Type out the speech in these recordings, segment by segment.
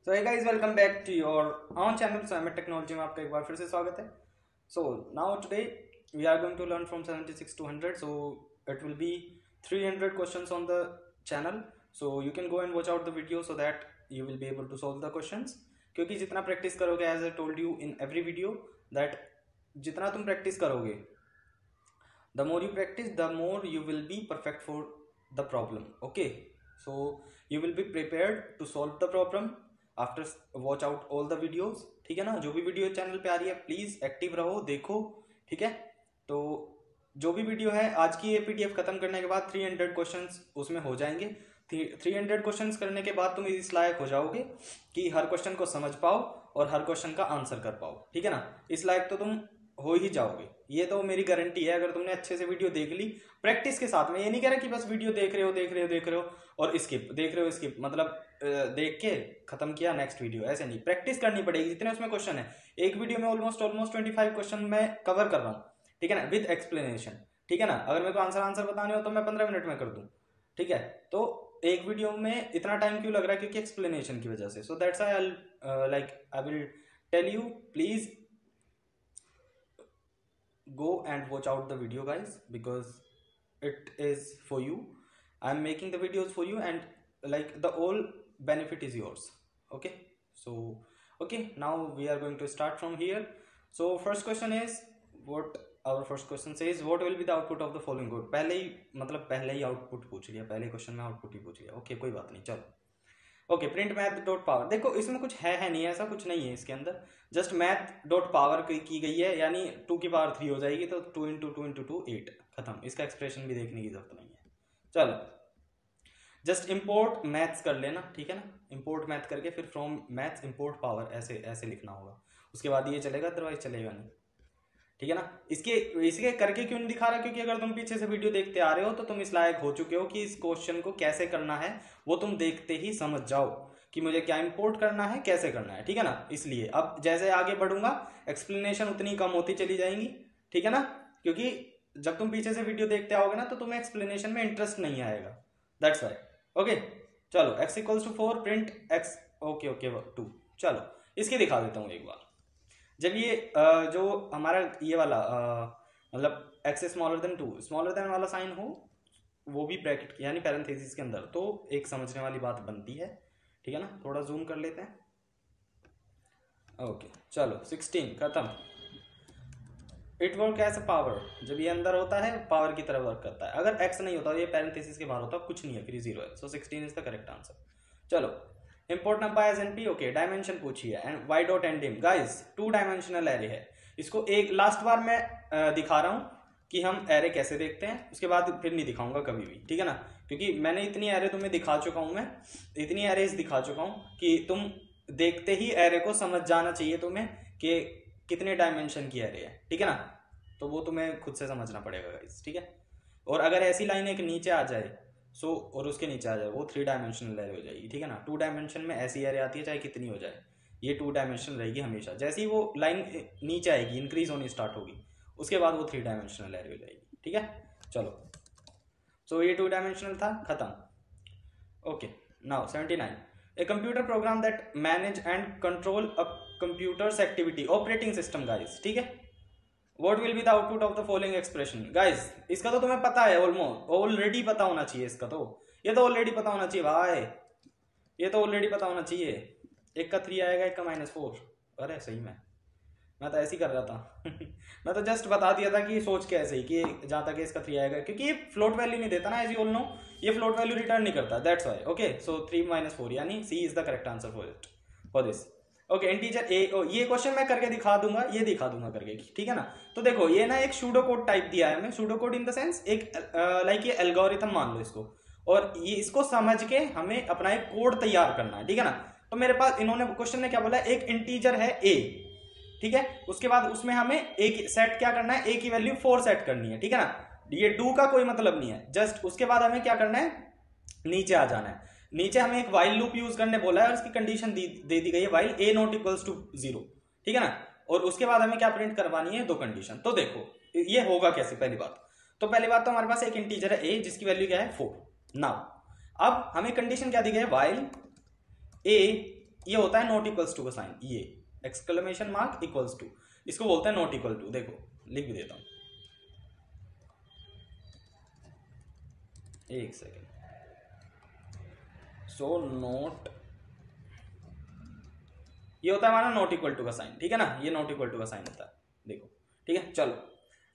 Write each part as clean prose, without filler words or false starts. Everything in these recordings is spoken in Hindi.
So hey guys, welcome back to your on channel सैमेट टेक्नोलॉजी में आपका एक बार फिर से स्वागत है। So now today we are going to learn from 76 to 100. So it will be 300 questions on the channel. So you can go and watch out the video so that you will be able to solve the questions. क्योंकि जितना प्रैक्टिस करोगे, as I told you in every video, that जितना तुम प्रैक्टिस करोगे, the more you practice, the more you will be perfect for the problem. Okay, so you will be prepared to solve the problem after watch out all the videos. ठीक है ना, जो भी वीडियो चैनल पे आ रही है प्लीज एक्टिव रहो, देखो. ठीक है, तो जो भी वीडियो है आज की ये पीडीएफ खत्म करने के बाद 300 क्वेश्चंस उसमें हो जाएंगे. 300 क्वेश्चंस करने के बाद तुम इस लायक हो जाओगे कि हर क्वेश्चन को समझ पाओ और हर क्वेश्चन का आंसर कर पाओ. ठीक है ना, इस लायक तो तुम हो ही जाओगे, ये तो मेरी गारंटी है. अगर तुमने अच्छे से वीडियो देख ली प्रैक्टिस के साथ में, ये नहीं कह रहा कि बस वीडियो देख रहे हो और स्किप देख रहे हो, स्किप मतलब देख के खत्म किया नेक्स्ट वीडियो, ऐसे नहीं. प्रैक्टिस करनी पड़ेगी. जितने उसमें क्वेश्चन है, एक वीडियो में ऑलमोस्ट 25 क्वेश्चन मैं कवर कर रहा हूँ. ठीक है ना, विद एक्सप्लेनेशन. ठीक है ना, अगर मेरे को आंसर बताने हो तो मैं 15 मिनट में कर दूँ. ठीक है, तो एक वीडियो में इतना टाइम क्यों लग रहा है? क्योंकि एक्सप्लेनेशन की वजह से. So that's I will tell you, please go and watch out the video guys, because it is for you. I'm making the videos for you and like the all benefit is yours. Okay, so okay, now we are going to start from here. So first question is, what our first question says, what will be the output of the following code. पहले ही आउटपुट पूछ लिया, पहले क्वेश्चन में आउटपुट ही पूछ लिया. ओके, कोई बात नहीं, चलो. Okay, print math dot power. देखो इसमें कुछ है नहीं, ऐसा कुछ नहीं है इसके अंदर. जस्ट मैथ डॉट पावर की गई है, यानी 2 की पावर 3 हो जाएगी, तो 2 इंटू 2 इंटू 2 8, खत्म. इसका एक्सप्रेशन भी देखने की जरूरत नहीं है. चलो, जस्ट इम्पोर्ट मैथ्स कर लेना. ठीक है ना, इम्पोर्ट मैथ करके फिर फ्रॉम मैथ्स इम्पोर्ट पावर, ऐसे ऐसे लिखना होगा. उसके बाद ये चलेगा, अदरवाइज चलेगा नहीं. ठीक है ना, इसके करके क्यों नहीं दिखा रहा? क्योंकि अगर तुम पीछे से वीडियो देखते आ रहे हो तो तुम इस लायक हो चुके हो कि इस क्वेश्चन को कैसे करना है वो तुम देखते ही समझ जाओ कि मुझे क्या इंपोर्ट करना है, कैसे करना है. ठीक है ना, इसलिए अब जैसे आगे बढ़ूंगा एक्सप्लेनेशन उतनी कम होती चली जाएंगी. ठीक है ना, क्योंकि जब तुम पीछे से वीडियो देखते आओगे ना तो तुम्हें एक्सप्लेनेशन में इंटरेस्ट नहीं आएगा. That's why. ओके, चलो, x equals to 4, print x. Okay 2. चलो इसकी दिखा देता हूँ एक बार. जब ये जो हमारा ये वाला मतलब x smaller than 2, smaller than वाला साइन हो, वो भी ब्रैकेट यानी पैरेंथेसिस के अंदर, तो एक समझने वाली बात बनती है. ठीक है ना, थोड़ा जूम कर लेते हैं. ओके, चलो 16 खत्म. It work as a power. जब ये अंदर होता है पावर की तरह वर्क करता है. अगर x नहीं होता, ये पैरेंथेसिस के बाहर होता, कुछ नहीं है, फिर 0 है. So 16 is the correct answer. चलो, import numpy as NP. Okay, dimension पूछिए and Y dot and dim. Guys 2 dimensional array है. इसको एक लास्ट बार मैं दिखा रहा हूँ कि हम एरे कैसे देखते हैं, उसके बाद फिर नहीं दिखाऊंगा कभी भी. ठीक है ना, क्योंकि मैंने इतनी एरे तुम्हें दिखा चुका हूं, मैं इतनी एरेज दिखा चुका हूं कि तुम देखते ही एरे को समझ जाना चाहिए तुम्हें कि कितने डायमेंशन की एरे है. ठीक है ना, तो वो तुम्हें खुद से समझना पड़ेगा गाइस. ठीक है, और अगर ऐसी लाइन एक नीचे आ जाए और उसके नीचे आ जाए, वो 3 डायमेंशनल एरे हो जाएगी. ठीक है ना, 2 डायमेंशन में ऐसी एरे आती है चाहे कितनी हो जाए, ये 2 डायमेंशनल रहेगी हमेशा. जैसे ही वो लाइन नीचे आएगी, इंक्रीज होनी स्टार्ट होगी, उसके बाद वो 3 डायमेंशनल एरे हो जाएगी. ठीक है, चलो. सो ये 2 डायमेंशनल था, खत्म. Okay, now 79. A computer program that manage and control a computers activity operating system. Guys ठीक है, what will be the output of the following expression. Guys इसका तो तुम्हें पता है, ऑलरेडी पता होना चाहिए. इसका तो ये तो ऑलरेडी पता होना चाहिए भाई, ये तो ऑलरेडी पता होना चाहिए. एक का 3 आएगा, एक का -4. अरे सही में मैं तो ऐसे ही कर रहा था. मैं तो जस्ट बता दिया था कि सोच के ऐसे ही कि जहां तक इसका 3 आएगा, क्योंकि ये फ्लोट वैल्यू नहीं देता ना, एज यू ऑल नो, ये फ्लोट वैल्यू रिटर्न नहीं करता. That's why. ओके, सो 3 - 4 यानी C is the correct answer for this. Okay, integer A. ये क्वेश्चन मैं करके दिखा दूंगा, ये दिखा दूंगा करके. ठीक है ना, तो देखो ये ना एक सूडो कोड टाइप दिया है हमें. Pseudo code in the sense एक लाइक ये एल्गोरिथम मान लो इसको, और ये इसको समझ के हमें अपना एक कोड तैयार करना है. ठीक है ना, तो मेरे पास इन्होंने क्वेश्चन में क्या बोला, एक इंटीजर है ए. ठीक है, उसके बाद उसमें हमें एक सेट क्या करना है, ए की वैल्यू 4 सेट करनी है. ठीक है ना, ये डू का कोई मतलब नहीं है. जस्ट उसके बाद हमें क्या करना है, नीचे आ जाना है. नीचे हमें एक वाइल लूप यूज करने बोला है और उसकी कंडीशन दे दी गई है while a not equals to 0. ठीक है ना, और उसके बाद हमें क्या प्रिंट करवानी है, 2 कंडीशन. तो देखो ये होगा कैसे. पहली बात तो हमारे पास एक इंटीजर है ए जिसकी वैल्यू क्या है 4. नाउ अब हमें कंडीशन क्या दी गई है, वाइल ए ये होता है नॉट इक्वल्स टू का साइन, ये एक्सक्लेमेशन मार्क इक्वल्स टू, इसको बोलते हैं नॉट इक्वल टू। देखो लिख भी देता हूं, एक सेकेंड। सो नॉट, ये होता है हमारा नॉट इक्वल टू का साइन, ठीक है ना, ये नॉट इक्वल टू का साइन होता है। देखो ठीक है, चलो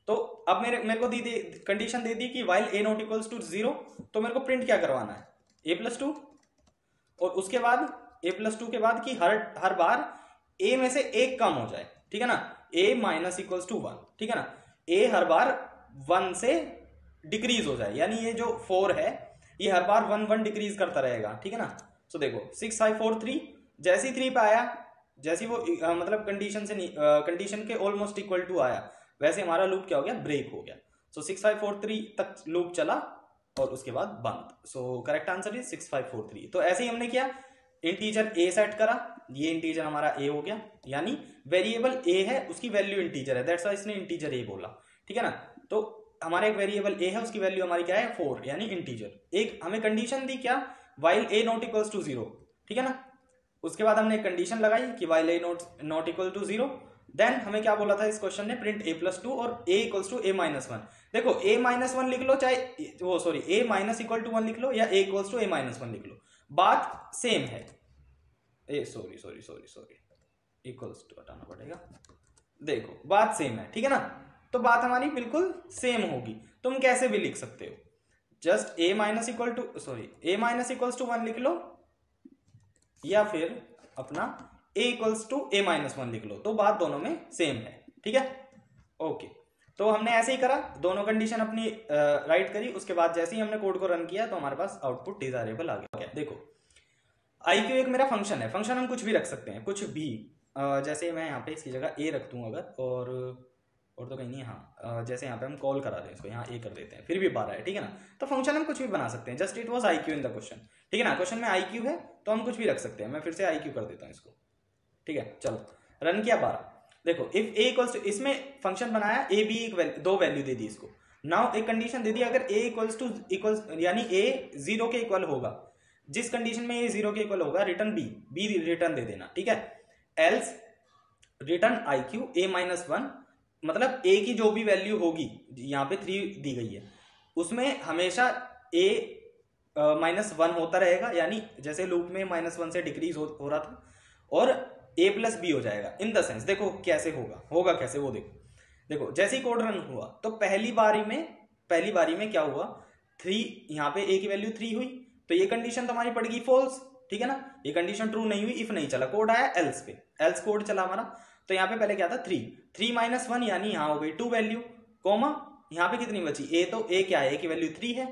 तो अब मेरे को दी कंडीशन दे दी कि while a not equals to 0, तो मेरे को प्रिंट क्या करवाना है, a+2, और उसके बाद a+2 के बाद कि हर बार a में से एक कम हो जाए, ठीक है ना, a माइनस इक्वल्स टू 1, ठीक है ना, a हर बार 1 से डिक्रीज हो जाए, यानी ये जो 4 है ये हर बार 1 1 डिक्रीज करता रहेगा, ठीक है ना। सो देखो 6 5 4 3, जैसे ही 3 पे आया, जैसे वो मतलब कंडीशन से कंडीशन के ऑलमोस्ट इक्वल टू आया, वैसे हमारा लूप क्या हो गया, ब्रेक हो गया। सो 6 5 4 3 तक लूप चला और उसके बाद बंद। So correct answer is 6 5 4 3। तो ऐसे ही हमने किया, इंटीजर a सेट करा, ये इंटीजर हमारा a हो गया, यानी वेरिएबल a है उसकी वैल्यू इंटीजर है, दैट्स व्हाई इसने इंटीजर a बोला, ठीक है ना। तो हमारा एक वेरिएबल a है, उसकी वैल्यू हमारी क्या है 4, यानी इंटीजर। एक हमें कंडीशन दी क्या, while a not equals to 0, ठीक है ना। उसके बाद हमने एक कंडीशन लगाई कि while a not equal to 0, then हमें क्या बोला था इस क्वेश्चन ने, प्रिंट a+2 और a इक्वल्स टू a-1। देखो a-1 लिख लो, चाहे वो sorry a minus equal to 1 लिख लो या a इक्वल्स टू a-1 लिख लो, बात सेम है। सॉरी इक्वल्स टू हटाना पड़ेगा, देखो बात सेम है, ठीक है ना। तो बात हमारी बिल्कुल सेम होगी, तुम कैसे भी लिख सकते हो, just a minus equal to a-1 लिख लो, या फिर अपना a इक्वल्स टू a-1 लिख लो, तो बात दोनों में सेम है, ठीक है। ओके, तो हमने ऐसे ही करा, दोनों कंडीशन अपनी राइट करी, उसके बाद जैसे ही हमने कोड को रन किया तो हमारे पास आउटपुट डिजायरेबल आ गया। देखो IQ एक मेरा फंक्शन है, फंक्शन हम कुछ भी रख सकते हैं, कुछ भी, जैसे मैं यहाँ पे इसकी जगह a रख दूं अगर, और तो कहीं नहीं, हाँ जैसे यहाँ पे हम कॉल करा दें इसको, यहाँ a कर देते हैं, फिर भी 12 है, ठीक है ना। तो फंक्शन हम कुछ भी बना सकते हैं, just it was IQ in the question, ठीक है ना। क्वेश्चन में IQ है तो हम कुछ भी रख सकते हैं, मैं फिर से IQ कर देता हूँ इसको, ठीक है। चलो रन किया 12। देखो इफ a इक्वल्स टू, इसमें फंक्शन बनाया a b, दो वैल्यू दे दी इसको। नाउ एक कंडीशन दे दी, अगर a इक्वल्स यानी a 0 के इक्वल होगा, जिस कंडीशन में a 0 के इक्वल होगा, रिटर्न b रिटर्न दे देना, ठीक है। एल्स रिटर्न IQ a-1, मतलब a की जो भी वैल्यू होगी, यहाँ पे 3 दी गई है, उसमें हमेशा a-1 होता रहेगा, यानी जैसे लूप में -1 से डिक्रीज हो रहा था, और a+b हो जाएगा। इन द सेंस देखो कैसे होगा कैसे, वो देखो जैसे ही कोड रन हुआ तो पहली बारी में क्या हुआ, 3, यहाँ पे a की वैल्यू 3 हुई, तो ये कंडीशन तो हमारी पड़ गई फॉल्स, ठीक है ना। ये कंडीशन ट्रू नहीं हुई, इफ नहीं चला, कोड आया एल्स पे, एल्स कोड चला हमारा। तो यहाँ पे पहले क्या था 3 माइनस 1, यानी यहाँ हो गई 2 वैल्यू, कोमा यहाँ पे कितनी बची, a क्या है, a की वैल्यू 3 है,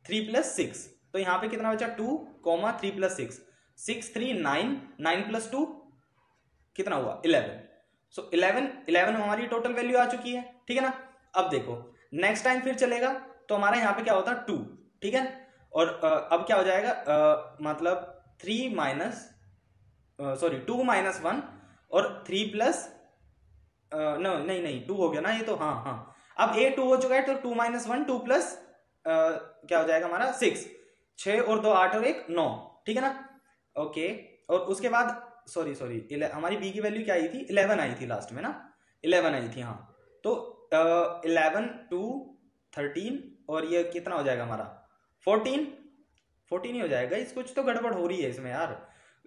3 + 6, तो यहाँ पे कितना बचा 2, 3 + 6, 6 3 9, 9 + 2 कितना हुआ 11। सो 11 हमारी टोटल वैल्यू आ चुकी है, ठीक है ना। अब देखो नेक्स्ट टाइम फिर चलेगा तो हमारा यहाँ पे क्या होता 2, ठीक है। और अब क्या हो जाएगा, मतलब 2 माइनस 1 और 3 प्लस नहीं 2 हो गया ना ये तो, हाँ अब a 2 हो चुका है, तो 2 माइनस 1 2 प्लस क्या हो जाएगा हमारा 6 और 2 8 और 1 9, ठीक है ना। ओके, और उसके बाद सॉरी हमारी b की वैल्यू क्या आई थी, 11 आई थी लास्ट में ना, 11 आई थी, हाँ। तो 11 2 13 और ये कितना हो जाएगा हमारा 14 ही हो जाएगा। इस कुछ तो गड़बड़ हो रही है इसमें यार,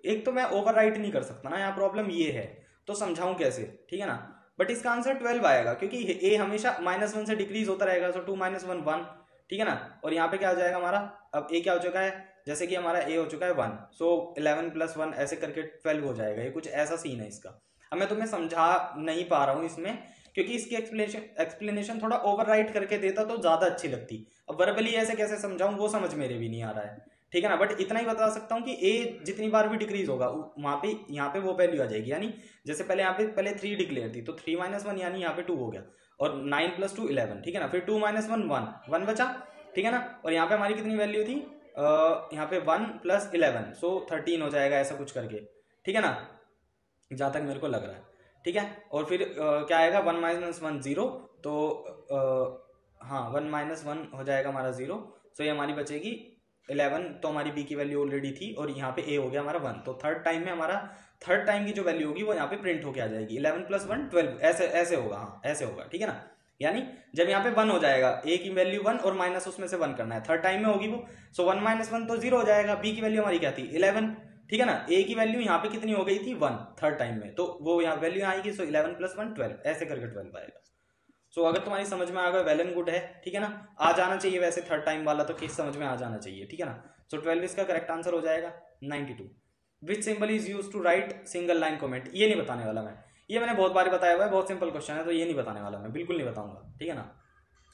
एक तो मैं ओवरराइट नहीं कर सकता ना, यहाँ प्रॉब्लम ये है, तो समझाऊं कैसे, ठीक है ना। बट इसका आंसर 12 आएगा, क्योंकि a हमेशा -1 से डिक्रीज होता रहेगा, सो 2 - 1 1, ठीक है ना। और यहाँ पे क्या हो जाएगा हमारा, अब a क्या हो चुका है, जैसे कि हमारा a हो चुका है 1, सो 11 + 1 ऐसे करके 12 हो जाएगा। ये कुछ ऐसा सीन है इसका, अब मैं तुम्हें समझा नहीं पा रहा हूँ इसमें, क्योंकि इसकी एक्सप्लेनेशन थोड़ा ओवरराइट करके देता तो ज्यादा अच्छी लगती। अब वर्बली ऐसे कैसे समझाऊं, वो समझ मेरे भी नहीं आ रहा है, ठीक है ना। बट इतना ही बता सकता हूँ कि a जितनी बार भी डिक्रीज होगा वहां पे यहाँ पे वो वैल्यू आ जाएगी, यानी जैसे पहले 3 डिक्लेयर थी, तो 3 - 1 यानी यहाँ पे 2 हो गया, और 9 + 2 11, ठीक है ना। फिर 2 - 1 1 बचा, ठीक है ना। और यहाँ पे हमारी कितनी वैल्यू थी, यहाँ पे 1 + 11, सो 13 हो जाएगा, ऐसा कुछ करके, ठीक है ना, जहां तक मेरे को लग रहा है, ठीक है। और फिर क्या आएगा 1 - 1 0, तो हाँ 1 - 1 हो जाएगा हमारा 0, सो ये हमारी बचेगी 11 तो हमारी बी की वैल्यू ऑलरेडी थी और यहाँ पे ए हो गया हमारा 1, तो थर्ड टाइम में हमारा थर्ड टाइम की जो वैल्यू होगी वो यहाँ पे प्रिंट होके आ जाएगी 11 + 1 12, ऐसे ऐसे होगा, हाँ ऐसे होगा, ठीक है ना। यानी जब यहाँ पे 1 हो जाएगा, ए की वैल्यू 1 और माइनस उसमें से 1 करना है, थर्ड टाइम में होगी वो, सो 1 - 1 तो 0 हो जाएगा। बी की वैल्यू हमारी क्या थी 11, ठीक है ना। ए की वैल्यू यहाँ पे कितनी हो गई थी 1 थर्ड टाइम में, तो वो यहाँ वैल्यू आएगी, सो 11 + 1 12, ऐसे करके 12 आएगा। सो अगर तुम्हारी समझ में आ गया वेल एंड गुड है, ठीक है ना। आ जाना चाहिए वैसे थर्ड टाइम वाला तो किस समझ में आ जाना चाहिए, ठीक है ना। सो 12 इसका करेक्ट आंसर हो जाएगा। 92 which symbol is use to write single line comment, ये नहीं बताने वाला मैं, ये मैंने बहुत बार बताया हुआ है, बहुत सिंपल क्वेश्चन है, तो ये नहीं बताने वाला मैं, बिल्कुल नहीं बताऊंगा, ठीक है ना।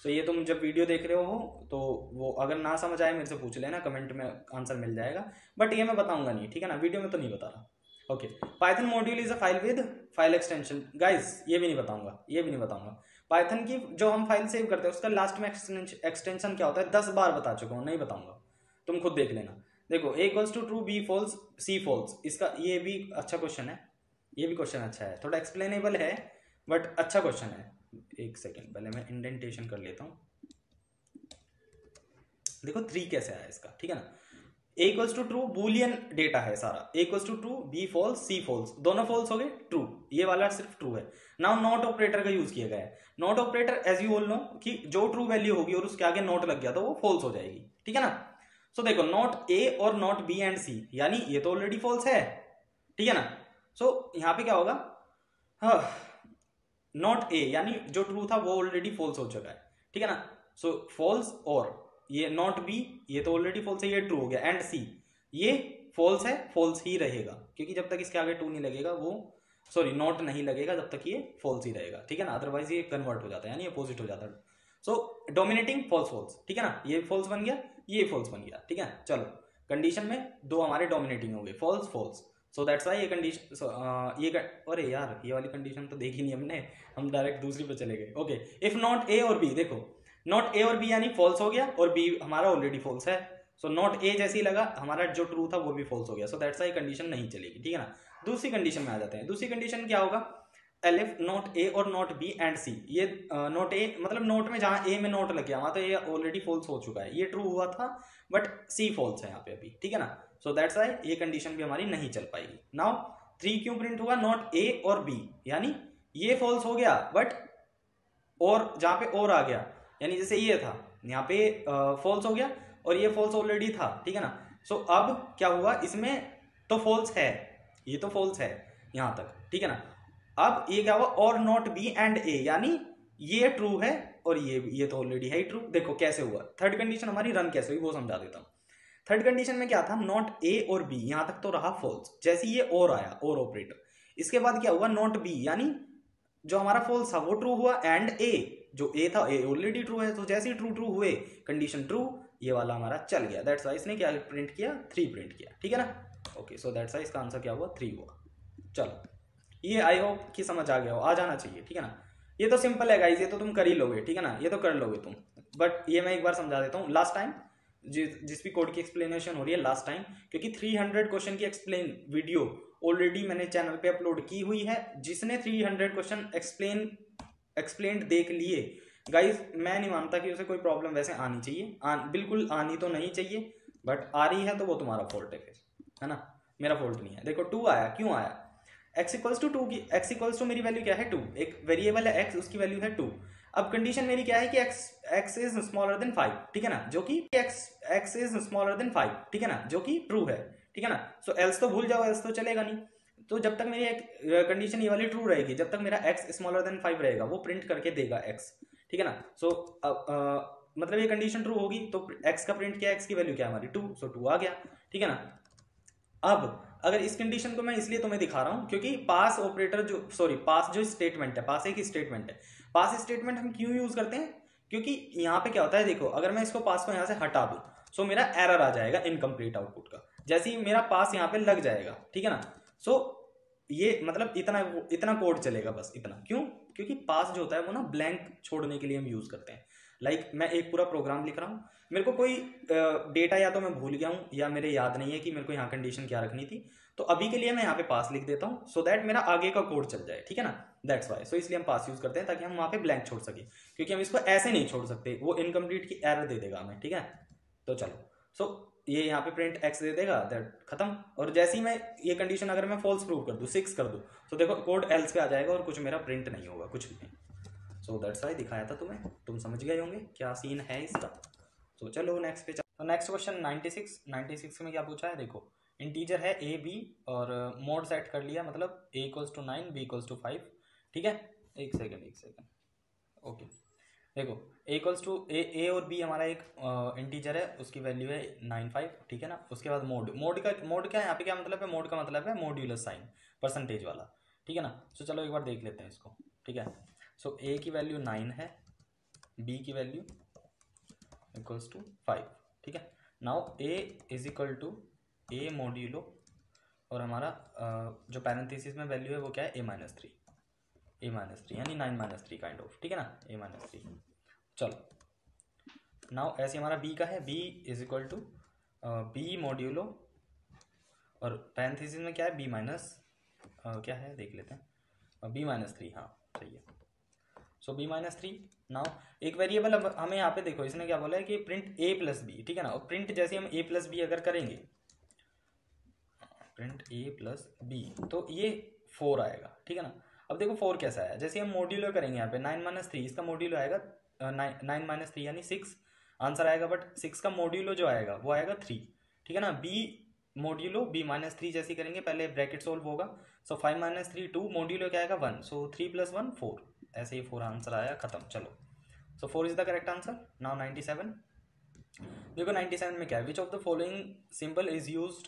सो ये तुम जब वीडियो देख रहे हो तो वो अगर ना समझ आए मेरे से पूछ लेना, कमेंट में आंसर मिल जाएगा, बट ये मैं बताऊंगा नहीं, ठीक है ना, वीडियो में तो नहीं बता रहा। Okay, Python module is a file with file extension, guys ये भी नहीं बताऊंगा, ये भी नहीं बताऊंगा। पाइथन की जो हम फाइल सेव करते हैं उसका लास्ट में एक्सटेंशन क्या होता है 10 बार बता चुका हूँ, नहीं बताऊंगा, तुम खुद देख लेना। देखो a = true, b false, c false, इसका ये भी अच्छा क्वेश्चन है, ये भी क्वेश्चन अच्छा है, थोड़ा एक्सप्लेनेबल है बट अच्छा क्वेश्चन है। एक सेकेंड पहले मैं इंडेंटेशन कर लेता हूँ। देखो 3 कैसे आया इसका, ठीक है ना। a = ट्रू, बूलियन डेटा है सारा, a = true, b false, c false, दोनों फॉल्स हो गए, ट्रू, ये वाला सिर्फ ट्रू है। नाउ नॉट ऑपरेटर का यूज किया गया है। Not operator as you all know कि जो ट्रू वैल्यू होगी और उसके आगे नॉट लग गया तो वो फॉल्स हो जाएगी, ठीक है ना। सो देखो नॉट a और नॉट b एंड c, यानी ये तो ऑलरेडी फॉल्स है, ठीक है ना। सो यहाँ पे क्या होगा, नॉट a यानी जो ट्रू था वो ऑलरेडी फॉल्स हो चुका है, ठीक है ना। सो फॉल्स, और ये नॉट बी ये तो ऑलरेडी फॉल्स है, ये ट्रू हो गया, एंड सी ये फॉल्स है, फॉल्स ही रहेगा, क्योंकि जब तक इसके आगे ट्रू नहीं लगेगा वो, सॉरी नॉट नहीं लगेगा जब तक ये फॉल्स ही रहेगा, ठीक है ना। अदरवाइज ये कन्वर्ट हो जाता है, यानी अपोजिट हो जाता है। सो डोमिनेटिंग फॉल्स फॉल्स, ठीक है ना, ये फॉल्स बन गया, ये फॉल्स बन गया, ठीक है। चलो कंडीशन में दो हमारे डोमिनेटिंग हो गए, false false, so that's why ये कंडीशन, ये अरे यार ये वाली कंडीशन तो देखी नहीं हमने, हम डायरेक्ट दूसरी पे चले गए। ओके, इफ नॉट ए और बी, देखो नॉट ए और बी यानी फॉल्स हो गया और बी हमारा ऑलरेडी फॉल्स है, सो नॉट ए जैसे ही लगा हमारा जो ट्रू था वो भी फॉल्स हो गया, सो दैट्स वाई कंडीशन नहीं चलेगी, ठीक है ना। दूसरी कंडीशन में आ जाते हैं। दूसरी कंडीशन क्या होगा, एलिफ नॉट ए और नॉट बी एंड सी, ये नॉट ए मतलब नॉट में जहां ए में नॉट लग गया वहां तो ये ऑलरेडी फॉल्स हो चुका है, ये ट्रू हुआ था बट सी फॉल्स है यहाँ पे अभी, ठीक है ना। सो दैट्स वाई ये कंडीशन भी हमारी नहीं चल पाएगी। नाउ 3 क्यों प्रिंट हुआ, नॉट ए और बी, यानी ये फॉल्स हो गया बट और जहां पे और आ गया, यानी जैसे ये था यहाँ पे फॉल्स हो गया और ये फॉल्स ऑलरेडी था, ठीक है ना। सो अब क्या हुआ, इसमें तो फॉल्स है, ये तो फॉल्स है यहां तक, ठीक है ना। अब ये क्या हुआ, और नॉट बी एंड ए, यानी ये ट्रू है और ये तो ऑलरेडी है ही ट्रू। देखो कैसे हुआ, थर्ड कंडीशन हमारी रन कैसे हुई वो समझा देता हूँ। थर्ड कंडीशन में क्या था, नॉट ए और बी, यहां तक तो रहा फॉल्स, जैसे ये और आया और ऑपरेटर, इसके बाद क्या हुआ, नॉट बी यानी जो हमारा फॉल्स था वो ट्रू हुआ, एंड ए जो ए था ए ऑलरेडी ट्रू है, तो जैसे ही ट्रू ट्रू हुए कंडीशन ट्रू, ये वाला हमारा चल गया, दैट्स वाई इसने क्या प्रिंट किया, 3 प्रिंट किया, ठीक है ना। ओके, सो दैट्स वाई इसका आंसर क्या हुआ, 3 हुआ। चलो ये आई होप कि समझ आ गया हो, आ जाना चाहिए, ठीक है ना। ये तो सिंपल है गाइस, ये तो तुम कर ही लोगे, ठीक है ना, ये तो कर लोगे तुम, बट ये मैं एक बार समझा देता हूँ लास्ट टाइम, जिस भी कोड की एक्सप्लेनेशन हो रही है लास्ट टाइम, क्योंकि 300 क्वेश्चन की एक्सप्लेन वीडियो ऑलरेडी मैंने चैनल पे अपलोड की हुई है। जिसने 300 क्वेश्चन एक्सप्लेन्ड देख लिए गाइस, मैं नहीं मानता कि उसे कोई प्रॉब्लम वैसे आनी चाहिए, बिल्कुल आनी तो नहीं चाहिए, बट आ रही है तो वो तुम्हारा फॉल्ट है फिर, है ना, मेरा फॉल्ट नहीं है। देखो 2 आया, क्यों आया, x = 2 की x = मेरी वैल्यू क्या है 2, एक वेरिएबल है x, उसकी वैल्यू है 2। अब कंडीशन मेरी क्या है कि x इज स्मॉलर देन 5, ठीक है ना, जो कि x इज स्मॉलर देन 5, ठीक है ना, जो कि ट्रू है, ठीक है ना। सो एल्स तो भूल जाओ, एल्स तो चलेगा नहीं, तो जब तक मेरी कंडीशन ये वाली ट्रू रहेगी, जब तक मेरा x स्मॉलर देन 5 रहेगा वो प्रिंट करके देगा x, ठीक है ना। सो मतलब ये कंडीशन ट्रू होगी तो x का प्रिंट क्या, x की वैल्यू क्या हमारी 2, सो 2 आ गया, ठीक है ना। अब अगर इस कंडीशन को मैं इसलिए तुम्हें दिखा रहा हूं क्योंकि पास ऑपरेटर जो, सॉरी पास जो स्टेटमेंट है, पास एक स्टेटमेंट है, पास स्टेटमेंट हम क्यों यूज करते हैं, क्योंकि यहाँ पे क्या होता है, देखो अगर मैं इसको पास को यहाँ से हटा दूं सो मेरा एरर आ जाएगा इनकम्प्लीट आउटपुट का, जैसे ही मेरा पास यहाँ पे लग जाएगा, ठीक है ना। सो ये मतलब इतना कोड चलेगा, बस इतना, क्यों, क्योंकि पास जो होता है वो ना ब्लैंक छोड़ने के लिए हम यूज करते हैं। लाइक मैं एक पूरा प्रोग्राम लिख रहा हूँ, मेरे को कोई डेटा या तो मैं भूल गया हूँ या मेरे याद नहीं है कि मेरे को यहाँ कंडीशन क्या रखनी थी, तो अभी के लिए मैं यहाँ पे पास लिख देता हूँ सो दैट मेरा आगे का कोड चल जाए, ठीक है ना, दैट्स वाई। सो इसलिए हम पास यूज करते हैं ताकि हम वहाँ पे ब्लैंक छोड़ सके, क्योंकि हम इसको ऐसे नहीं छोड़ सकते, वो इनकम्प्लीट की एरर दे देगा हमें, ठीक है। तो चलो, सो ये यहाँ पे प्रिंट x दे देगा, दैट खत्म। और जैसे ही मैं ये कंडीशन अगर मैं फॉल्स प्रूव कर दूँ, 6 कर दूँ, तो देखो कोड एल्स पे आ जाएगा और कुछ मेरा प्रिंट नहीं होगा, कुछ भी नहीं। सो दैट्स वाई दिखाया था तुम्हें, तुम समझ गए होंगे क्या सीन है इसका। तो चलो नेक्स्ट पे। तो नेक्स्ट क्वेश्चन 96 में क्या पूछा है, देखो इंटीजर है ए बी और मोड सेट कर लिया, मतलब a equals to 9 b equals to 5, ठीक है। एक सेकेंड ओके, देखो a इक्वल्स टू ए और b हमारा एक इंटीजर है, उसकी वैल्यू है 95, ठीक है ना। उसके बाद मोड क्या है यहाँ पे, क्या मतलब है, मोड का मतलब है मॉड्यूलस साइन, परसेंटेज वाला, ठीक है ना। सो चलो एक बार देख लेते हैं इसको, ठीक है। सो a की वैल्यू 9 है, b की वैल्यू इक्वल्स टू 5, ठीक है। Now a is equal to a modulo, और हमारा जो पैरेंथेसिस में वैल्यू है वो क्या है, a माइनस थ्री यानी 9 माइनस थ्री काइंड ऑफ, ठीक है ना, a माइनस थ्री। चलो नाउ ऐसे हमारा b का है, b is equal to b modulo, और पैरेंथेसिस में क्या है, b माइनस क्या है देख लेते हैं, b माइनस थ्री, हाँ सही है। सो b माइनस थ्री। नाउ एक वेरिएबल, अब हमें यहाँ पे देखो इसने क्या बोला है कि प्रिंट a प्लस बी, ठीक है ना। और प्रिंट जैसे हम a प्लस बी अगर करेंगे, प्रिंट a प्लस बी, तो ये 4 आएगा, ठीक है ना। अब देखो 4 कैसा है, जैसे हम मॉड्यूलो करेंगे यहाँ पे 9 माइनस थ्री, इसका मॉड्यूलो आएगा 9 माइनस थ्री यानी 6 आंसर आएगा, बट 6 का मॉड्यूलो जो आएगा वो आएगा 3, ठीक है ना। b modulo b minus three जैसे करेंगे, पहले ब्रैकेट सोल्व होगा। सो 5 माइनस थ्री 2, मॉड्यूलो क्या आएगा 1, सो 3 प्लस 1 4, ऐसे ही 4 आंसर आया, खत्म। चलो सो 4 is the correct answer. Now 97, देखो 97 में क्या है, विच of the following symbol is used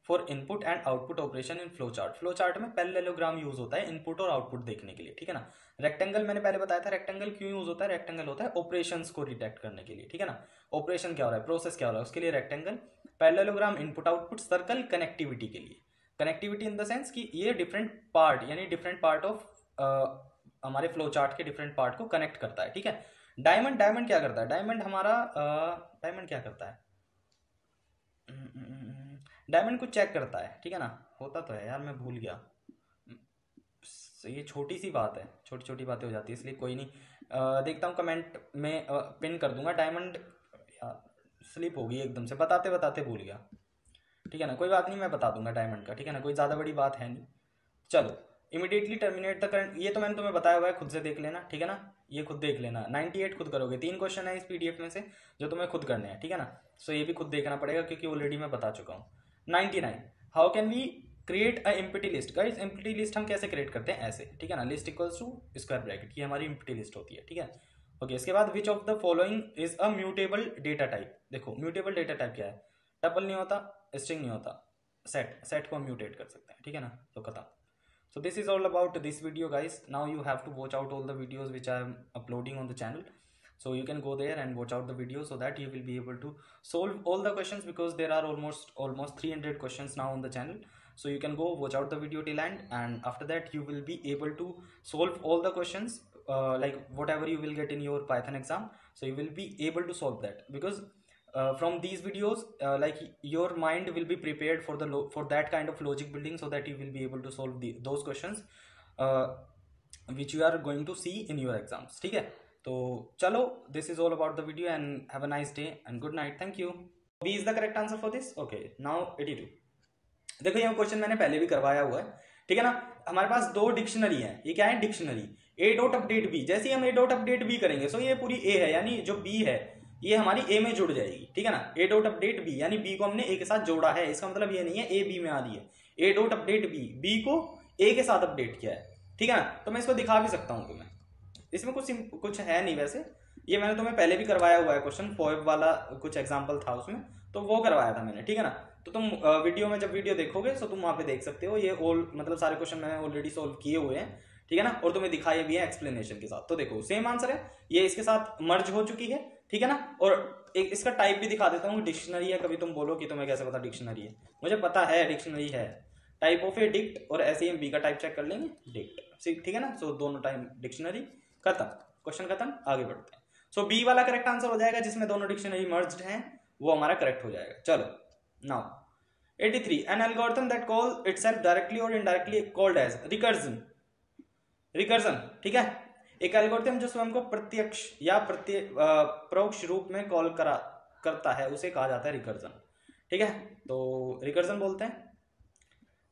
for input and output operation in flow chart. Flow chart में पैरेललोग्राम यूज होता है इनपुट और आउटपुट देखने के लिए, ठीक है ना। रेक्टेंगल मैंने पहले बताया था, रेक्टेंगल क्यों यूज होता है, रेक्टेंगल होता है ऑपरेशंस को डिटेक्ट करने के लिए, ठीक है ना। ऑपरेशन क्या हो रहा है, प्रोसेस क्या हो रहा है, उसके लिए rectangle. Parallelogram input output. Circle connectivity के लिए, कनेक्टिविटी इन द सेंस कि ये डिफरेंट पार्ट यानी डिफरेंट पार्ट ऑफ हमारे फ्लो चार्ट के डिफरेंट पार्ट को कनेक्ट करता है, ठीक है। डायमंड क्या करता है, डायमंड हमारा डायमंड क्या करता है, डायमंड को चेक करता है, ठीक है ना। होता तो है यार, मैं भूल गया, ये छोटी सी बात है, छोटी छोटी बातें हो जाती है, इसलिए कोई नहीं, देखता हूँ कमेंट में पिन कर दूंगा। डायमंड यार स्लिप होगी एकदम से, बताते बताते भूल गया, ठीक है ना। कोई बात नहीं, मैं बता दूंगा डायमंड का, ठीक है ना, कोई ज़्यादा बड़ी बात है नहीं। चलो इमीडिएटली टर्मिनेट द करंट, ये तो मैंने तुम्हें बताया हुआ है, खुद से देख लेना, ठीक है ना। ये खुद देख लेना, 98 खुद करोगे, 3 क्वेश्चन है इस पीडीएफ में से जो तुम्हें खुद करने हैं, ठीक है ना। सो ये भी खुद देखना पड़ेगा क्योंकि ऑलरेडी मैं बता चुका हूँ। 99, how can we create a empty list. Guys empty list हम कैसे क्रिएट करते हैं, ऐसे, ठीक है ना। List equals to square bracket, ये हमारी एम्प्टी लिस्ट होती है, ठीक है। ओके, इसके बाद विच of the following is a mutable data type. देखो म्यूटेबल डेटा टाइप क्या है, टपल नहीं होता, स्ट्रिंग नहीं होता, सेट को हम म्यूटेट कर सकते हैं, ठीक है ना। तो खत्म। So this is all about this video guys. Now you have to watch out all the videos which I am uploading on the channel. So you can go there and watch out the video so that you will be able to solve all the questions, because there are almost 300 questions now on the channel. So you can go watch out the video till end, and after that you will be able to solve all the questions like whatever you will get in your Python exam. So you will be able to solve that, because from these videos like your mind will be prepared for for that kind of logic building, so that you will be able to solve those questions which you are going to see in your exams, ठीक है। तो चलो, this is all about the video and have a nice day and good night, thank you। B is the correct answer for this। okay, now 82, देखो ये क्वेश्चन मैंने पहले भी करवाया हुआ है, ठीक है ना। हमारे पास 2 डिक्शनरी है, ये क्या है, dictionary a dot update b। जैसे ही हम a डॉट अपडेट b करेंगे, सो ये पूरी a है, यानी जो b है ये हमारी a में जुड़ जाएगी, ठीक है ना। a डॉट अपडेट b यानी b को हमने a के साथ जोड़ा है, इसका मतलब ये नहीं है a b में आ रही है। a डॉट अपडेट b को a के साथ अपडेट किया है, ठीक है ना। तो मैं इसको दिखा भी सकता हूँ तुम्हें, इसमें कुछ है नहीं वैसे, ये मैंने तुम्हें पहले भी करवाया हुआ है क्वेश्चन, पोएब वाला कुछ एग्जाम्पल था उसमें, तो वो करवाया था मैंने, ठीक है ना। तो तुम वीडियो में जब वीडियो देखोगे तो तुम वहां पे देख सकते हो, ये मतलब सारे क्वेश्चन मैंने ऑलरेडी सोल्व किए हुए हैं, ठीक है ना, और तुम्हें दिखाए भी है एक्सप्लेनेशन के साथ। तो देखो सेम आंसर है, ये इसके साथ मर्ज हो चुकी है, ठीक है ना। और एक इसका टाइप भी दिखा देता हूँ, डिक्शनरी है। कभी तुम बोलो कि तुम्हें कैसे पता डिक्शनरी है, मुझे पता है डिक्शनरी है। टाइप ऑफ ए डिक्ट, और ऐसे ही हम बी का टाइप चेक कर लेंगे, डिक्ट, ठीक है ना। सो दोनों टाइम डिक्शनरी, खत्म, क्वेश्चन खत्म, आगे बढ़ते हैं। सो बी वाला करेक्ट आंसर हो जाएगा, जिसमें दोनों डिक्शनरी मर्ज्ड हैं, वो हमारा करेक्ट हो जाएगा। चलो now 83, an algorithm that call itself directly और इनडायरेक्टली कॉल्ड एज रिकर्जन, ठीक है। एक एल्गोरिथम जो स्वयं को प्रत्यक्ष या परोक्ष रूप में कॉल करता है, उसे कहा जाता है रिकर्जन, ठीक है, तो रिकर्जन बोलते हैं।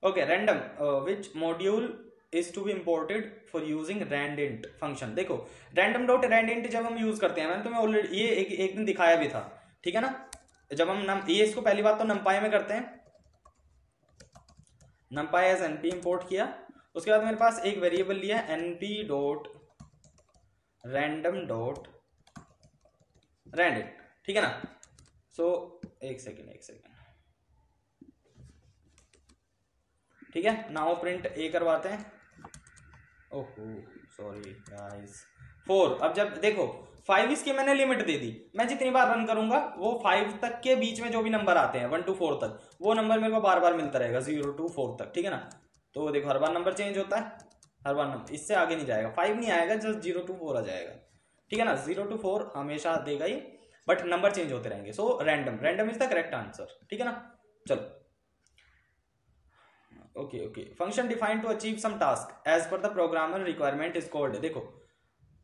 Okay, random which module is to be imported for using randint function. देखो रैंडम डॉट रैंडेंट जब हम यूज करते हैं, मैंने तुम्हें ऑलरेडी ये एक दिन दिखाया भी था, ठीक है ना। जब हम ये इसको पहली बात तो numpy में करते हैं, numpy एज np इंपोर्ट किया, उसके बाद मेरे पास एक वेरिएबल लिया np dot random dot randint, ठीक है ना। सो एक सेकेंड, ठीक है, नाउ प्रिंट ए करवाते हैं। ओहो सॉरी गाइस, 4। अब जब देखो 5 इसकी मैंने लिमिट दे दी, मैं जितनी बार रन करूंगा वो 5 तक के बीच में जो भी नंबर आते हैं 1 to 4 तक, वो नंबर मेरे को बार बार मिलता रहेगा 0 to 4 तक, ठीक है ना। तो देखो हर बार नंबर चेंज होता है, हर बार नंबर, इससे आगे नहीं जाएगा, 5 नहीं आएगा, जस्ट 0 to 4 आ जाएगा, ठीक है ना। 0 to 4 हमेशा देगा ही, बट नंबर चेंज होते रहेंगे। So random is the correct answer, ठीक है ना। चलो okay, function defined to achieve some task as per the programmer requirement is called. देखो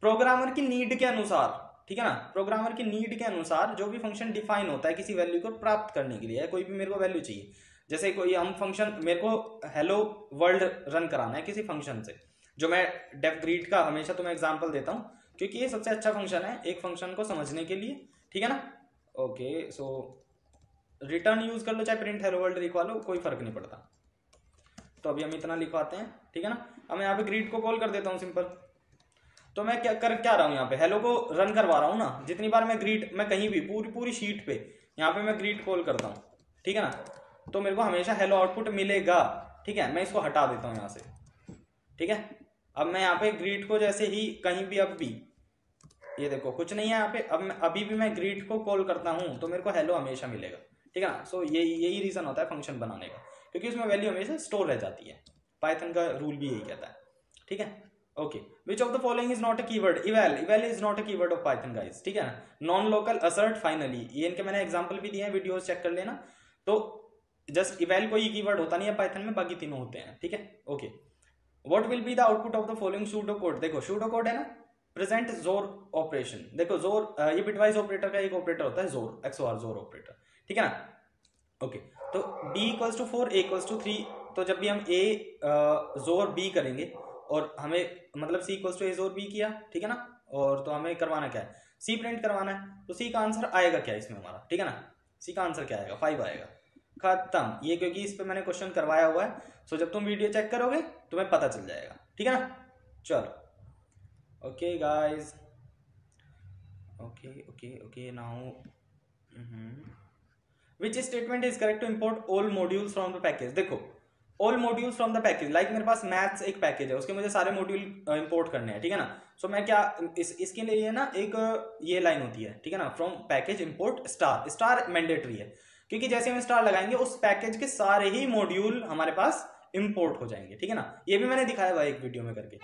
प्रोग्रामर की नीड के अनुसार, ठीक है ना, प्रोग्रामर की नीड के अनुसार जो भी फंक्शन डिफाइन होता है किसी वैल्यू को प्राप्त करने के लिए, कोई भी मेरे को वैल्यू चाहिए, जैसे कोई हम फंक्शन, मेरे को हेलो वर्ल्ड रन कराना है किसी फंक्शन से, जो मैं डेफ ग्रीट का हमेशा तुम्हें एग्जांपल देता हूँ, क्योंकि ये सबसे अच्छा फंक्शन है एक फंक्शन को समझने के लिए, ठीक है ना। ओके, सो रिटर्न यूज कर लो चाहे प्रिंट हेलो वर्ल्ड लिखवा लो, कोई फर्क नहीं पड़ता। तो अभी हम इतना लिखवाते हैं, ठीक है ना। अब मैं यहाँ पे ग्रीट को कॉल कर देता हूँ सिंपल। तो मैं क्या रहा हूँ यहाँ पे, हेलो को रन करवा रहा हूँ ना, जितनी बार मैं ग्रीट, मैं कहीं भी पूरी शीट पे यहाँ पे मैं ग्रीट कॉल करता हूँ, ठीक है ना, तो मेरे को हमेशा हेलो आउटपुट मिलेगा, ठीक है। मैं इसको हटा देता हूँ यहाँ से, ठीक है। अब मैं यहाँ पे ग्रीट को जैसे ही कहीं भी, अब भी ये देखो कुछ नहीं है यहाँ पे, अब मैं अभी भी मैं ग्रीट को कॉल करता हूँ तो मेरे को हेलो हमेशा मिलेगा, ठीक है ना। सो यही रीजन होता है फंक्शन बनाने का, क्योंकि उसमें वैल्यू हमेशा स्टोर रह जाती है। पाइथन का रूल भी यही कहता है, ठीक है। Okay, which of the following is not a keyword. Eval is not a keyword of Python guys, ठीक है ना। नॉन लोकल, असर्ट, फाइनली, ये इनके मैंने एग्जांपल भी दिए हैं, वीडियोस चेक कर लेना। तो जस्ट इवैल कोई कीवर्ड होता नहीं है पाइथन में, बाकी तीनों होते हैं, ठीक है। Okay, what will be the output of the following pseudo code. देखो सूडो कोड है ना, प्रेजेंट जोर ऑपरेशन। देखो जोर, ये बिटवाइज ऑपरेटर का एक ऑपरेटर होता है जोर, XOR जोर ऑपरेटर, ठीक है ना। ओके, तो b equals to 4, a equals to 3, तो जब भी हम a जोर b करेंगे और हमें मतलब c इक्वल्स टू a जोर b किया, ठीक है ना, और तो हमें करवाना क्या है, c प्रिंट करवाना है, तो c का आंसर आएगा क्या इसमें हमारा, ठीक है ना। c का आंसर क्या आएगा, 5 आएगा, खत्म। ये क्योंकि इस पे मैंने क्वेश्चन करवाया हुआ है, सो जब तुम वीडियो चेक करोगे तुम्हें पता चल जाएगा, ठीक है ना। चलो okay guys, okay now which statement is correct to import all modules from the package. देखो all modules from the package, like मेरे पास मैथ्स एक पैकेज है, उसके मुझे सारे मॉड्यूल इंपोर्ट करने हैं, ठीक है ना। सो मैं क्या इसके लिए ना एक ये लाइन होती है, ठीक है ना, from package import star mandatory है, क्योंकि जैसे हम स्टार लगाएंगे उस पैकेज के सारे ही मॉड्यूल हमारे पास इंपोर्ट हो जाएंगे, ठीक है ना। ये भी मैंने दिखाया हुआ एक वीडियो में करके,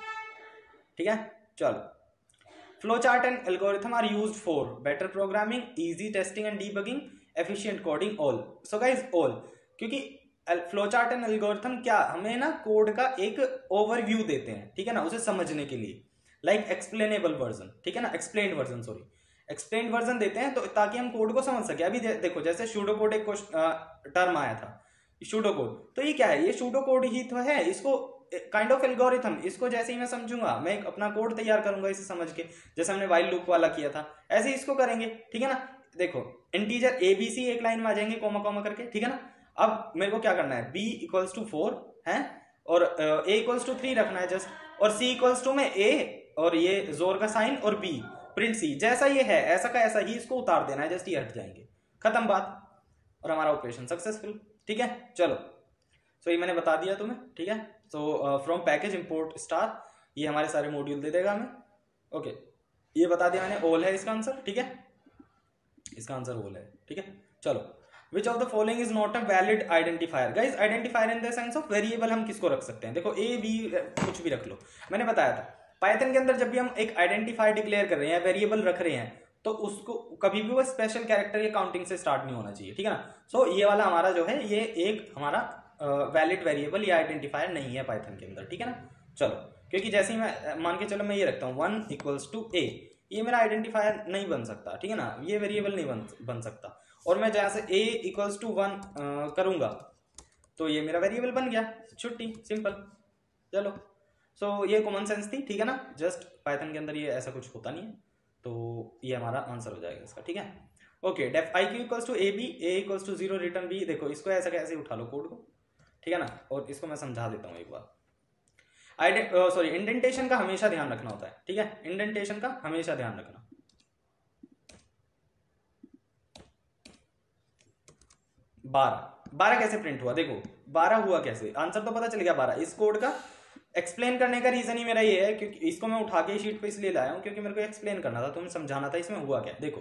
ठीक है। चलो, flowchart and algorithm are used for better programming, easy testing and debugging, efficient coding, all. So guys all, क्योंकि फ्लोचार्ट एंड एल्गोरिथम क्या हमें ना कोड का एक ओवरव्यू देते हैं, ठीक है ना, उसे समझने के लिए, लाइक एक्सप्लेनेबल वर्जन, ठीक है ना, explained version, sorry explained version देते हैं, तो ताकि हम कोड को समझ सके। अभी देखो जैसे सूडो कोड एक टर्म आया था, सूडो कोड, तो ये क्या है, ये सूडो कोड ही तो है, इसको काइंड ऑफ एल्गोरिथम, इसको जैसे ही मैं समझूंगा, मैं अपना कोड तैयार करूंगा इसे समझ के, जैसे हमने वाइल लूप वाला किया था, ऐसे ही इसको करेंगे, ठीक है ना। देखो इंटीजर ABC एक लाइन में आ जाएंगे कॉमा कॉमा करके, ठीक है ना। अब मेरे को क्या करना है, b इक्वल्स टू 4 है और a इक्वल्स टू 3 रखना है जस्ट, और c इक्वल्स टू में a और ये जोर का साइन और b प्रिंट c, जैसा ये है ऐसा का ऐसा ही इसको उतार देना है, जस्ट ये हट जाएंगे, खत्म बात, और हमारा ऑपरेशन सक्सेसफुल, ठीक है। चलो सो ये मैंने बता दिया तुम्हें, ठीक है। So from package import star, ये हमारे सारे मॉड्यूल दे देगा हमें, ओके। ये बता दिया मैंने, ऑल है इसका आंसर, ठीक है, इसका आंसर ऑल है, ठीक है। चलो, विच of the following is not a valid identifier. Guys identifier in the sense of variable हम किसको रख सकते हैं, देखो A B कुछ भी रख लो, मैंने बताया था पाइथन के अंदर जब भी हम एक आइडेंटिफायर डिक्लेयर कर रहे हैं, वेरिएबल रख रहे हैं, तो उसको कभी भी वो स्पेशल कैरेक्टर या काउंटिंग से स्टार्ट नहीं होना चाहिए, ठीक है ना। सो ये वाला हमारा जो है ये एक हमारा वैलिड वेरिएबल या आइडेंटिफायर नहीं है पाइथन के अंदर, ठीक है ना। चलो, क्योंकि जैसे ही मैं मान के चलो मैं ये रखता हूँ 1 इक्वल्स टू a, ये मेरा आइडेंटिफायर नहीं बन सकता, ठीक है ना, ये वेरिएबल नहीं बन सकता। और मैं जहाँ से a इक्वल्स टू 1 करूँगा तो ये मेरा वेरिएबल बन गया, छुट्टी, सिंपल। चलो, सो ये कॉमन सेंस थी, ठीक है ना। जस्ट पाइथन के अंदर ये ऐसा कुछ होता नहीं है, तो ये हमारा आंसर हो जाएगा इसका, ठीक है। Okay, def i q equals to a b, a equals to 0 return b. देखो इसको ऐसा कैसे उठा लो कोड को, ठीक है ना। और इसको मैं समझा देता हूँ एक बार। सॉरी, इंडेंटेशन का हमेशा ध्यान रखना होता है, ठीक है। इंडेंटेशन का हमेशा ध्यान रखना। 12 कैसे प्रिंट हुआ, देखो 12 हुआ कैसे, आंसर तो पता चल गया 12। इस कोड का एक्सप्लेन करने का रीजन ही मेरा ये है, क्योंकि इसको मैं उठा के शीट पे इसलिए लाया हूँ क्योंकि मेरे को एक्सप्लेन करना था, तुम्हें समझाना था इसमें हुआ क्या। देखो